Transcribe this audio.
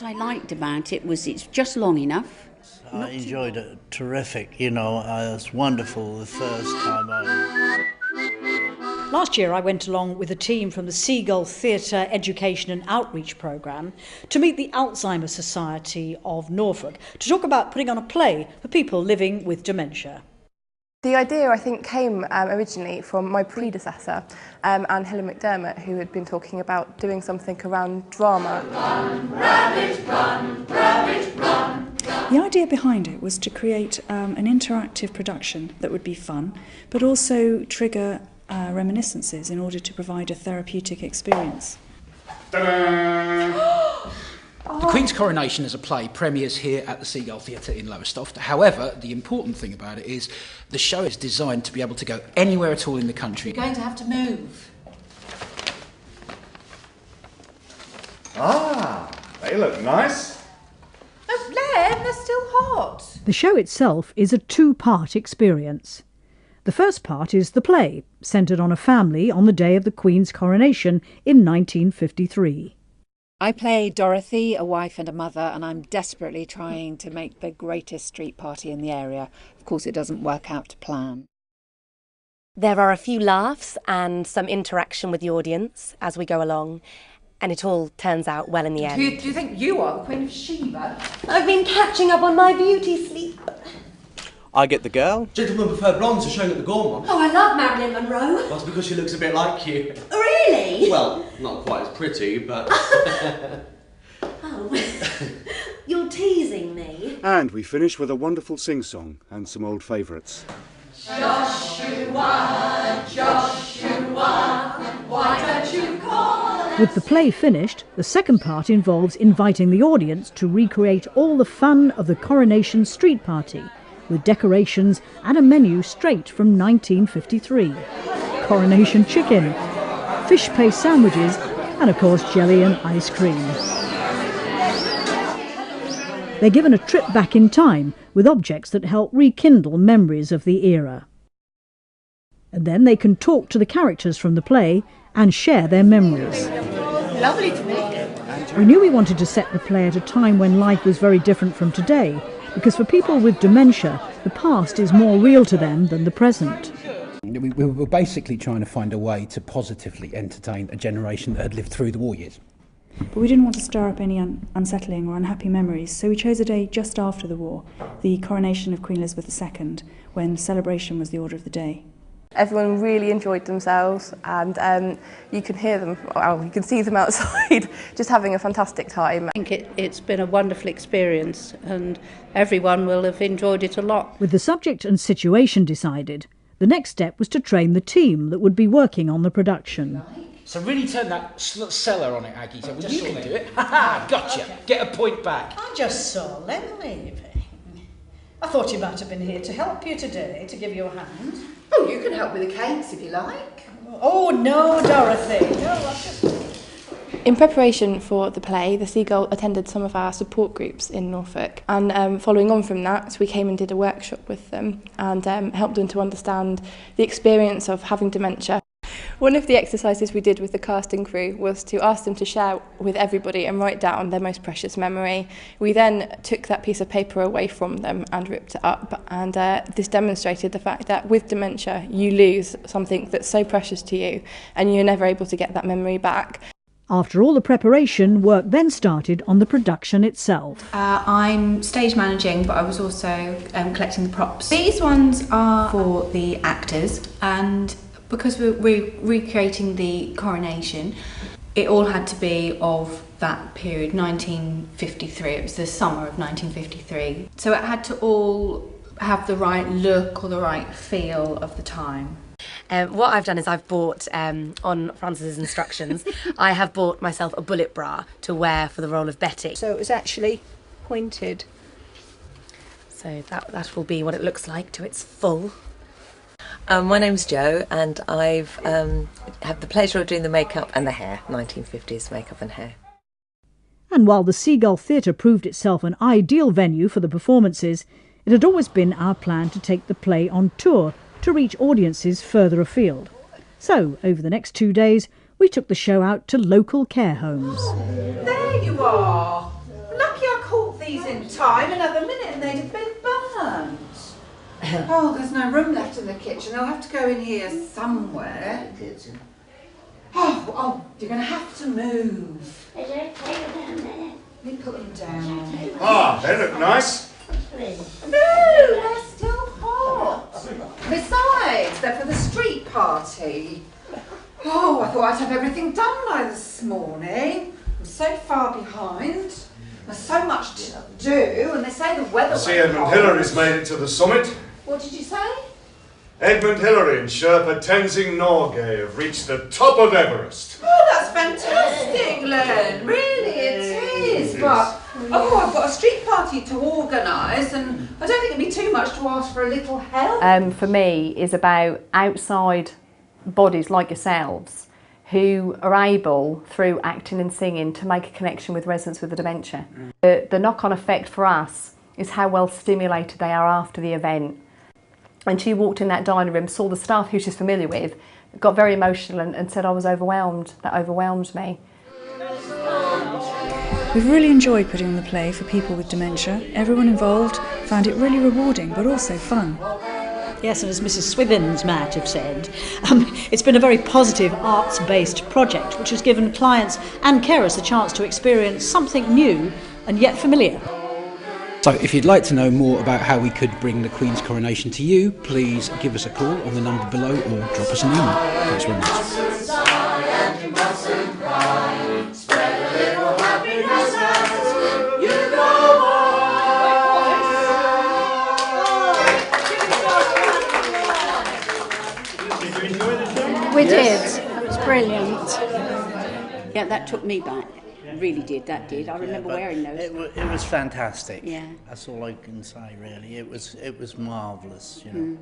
what I liked about it was it's just long enough. I enjoyed it terrific, you know, it was wonderful the first time Last year I went along with a team from the Seagull Theatre Education and Outreach Programme to meet the Alzheimer's Society of Norfolk to talk about putting on a play for people living with dementia. The idea, I think, came originally from my predecessor, Anne Helen McDermott, who had been talking about doing something around drama. Run, rabbit, run, rabbit, run. The idea behind it was to create an interactive production that would be fun, but also trigger reminiscences in order to provide a therapeutic experience. The Queen's Coronation as a play premieres here at the Seagull Theatre in Lowestoft. However, the important thing about it is the show is designed to be able to go anywhere at all in the country. You're going to have to move. Ah, they look nice. Oh, Len, they're still hot. The show itself is a two-part experience. The first part is the play, centred on a family on the day of the Queen's coronation in 1953. I play Dorothy, a wife and a mother, and I'm desperately trying to make the greatest street party in the area. Of course, it doesn't work out to plan. There are a few laughs and some interaction with the audience as we go along, and it all turns out well in the end. Do you think you are the Queen of Sheba? I've been catching up on my beauty sleep. I get the girl. Gentlemen prefer blondes are shown at the Gormont. Oh, I love Marilyn Monroe. That's because she looks a bit like you. Really? Well, not quite as pretty, but... Oh, you're teasing me. And we finish with a wonderful sing-song and some old favourites. Joshua, Joshua, why don't you call us? With the play finished, the second part involves inviting the audience to recreate all the fun of the coronation street party, with decorations and a menu straight from 1953. Coronation chicken, fish paste sandwiches, and of course jelly and ice cream. They're given a trip back in time with objects that help rekindle memories of the era. And then they can talk to the characters from the play and share their memories. Lovely to meet you. We knew we wanted to set the play at a time when life was very different from today, because for people with dementia, the past is more real to them than the present. We were basically trying to find a way to positively entertain a generation that had lived through the war years. But we didn't want to stir up any unsettling or unhappy memories, so we chose a day just after the war, the coronation of Queen Elizabeth II, when celebration was the order of the day. Everyone really enjoyed themselves, and you can hear them, well, you can see them outside, just having a fantastic time. I think it's been a wonderful experience, and everyone will have enjoyed it a lot. With the subject and situation decided, the next step was to train the team that would be working on the production. So really turn that cellar on it, Aggie. So you can do it. Ha-ha, gotcha. Get a point back. I just saw Len leaving. I thought you might have been here to help you today, to give you a hand. Oh, you can help with the cakes if you like. Oh, no, Dorothy. No, In preparation for the play, the Seagull attended some of our support groups in Norfolk, and following on from that, we came and did a workshop with them and helped them to understand the experience of having dementia. One of the exercises we did with the casting crew was to ask them to share with everybody and write down their most precious memory. We then took that piece of paper away from them and ripped it up, and this demonstrated the fact that with dementia you lose something that's so precious to you and you're never able to get that memory back. After all the preparation, work then started on the production itself. I'm stage managing, but I was also collecting the props. These ones are for the actors, and because we're recreating the coronation, it all had to be of that period, 1953. It was the summer of 1953. So it had to all have the right look or the right feel of the time. What I've done is I've bought, on Francis's instructions, I have bought myself a bullet bra to wear for the role of Betty. So it was actually pointed. So that will be what it looks like to its full. My name's Jo, and I've had the pleasure of doing the makeup and the hair, 1950s makeup and hair. And while the Seagull Theatre proved itself an ideal venue for the performances, it had always been our plan to take the play on tour to reach audiences further afield. So, over the next 2 days, we took the show out to local care homes. There you are. in time. Another minute and they'd have been burnt. Oh, there's no room left in the kitchen. They'll have to go in here somewhere. Oh, you're going to have to move. Let me put them down. Ah, they look nice. No, they're still hot. Besides, they're for the street party. Oh, I thought I'd have everything done by this morning. I'm so far behind. There's so much to do, and they say the weather. I see Edmund Hillary's made it to the summit. What did you say? Edmund Hillary and Sherpa Tenzing Norgay have reached the top of Everest. Oh, that's fantastic, Len. Really, it is. But, I've got a street party to organise, and I don't think it'd be too much to ask for a little help. For me, is about outside bodies like yourselves who are able, through acting and singing, to make a connection with residents with the dementia. The knock-on effect for us is how well stimulated they are after the event. And she walked in that dining room, saw the staff who she's familiar with, got very emotional and said, I was overwhelmed. That overwhelmed me. We've really enjoyed putting on the play for people with dementia. Everyone involved found it really rewarding but also fun. Yes, and as Mrs Swithins might have said, it's been a very positive arts-based project which has given clients and carers the chance to experience something new and yet familiar. So if you'd like to know more about how we could bring the Queen's coronation to you, please give us a call on the number below or drop us an email. Thanks very much. We did. It was brilliant. Yeah, that took me back. It really did, that did. I remember wearing those. It was fantastic. Yeah. That's all I can say, really. It was marvellous, you know.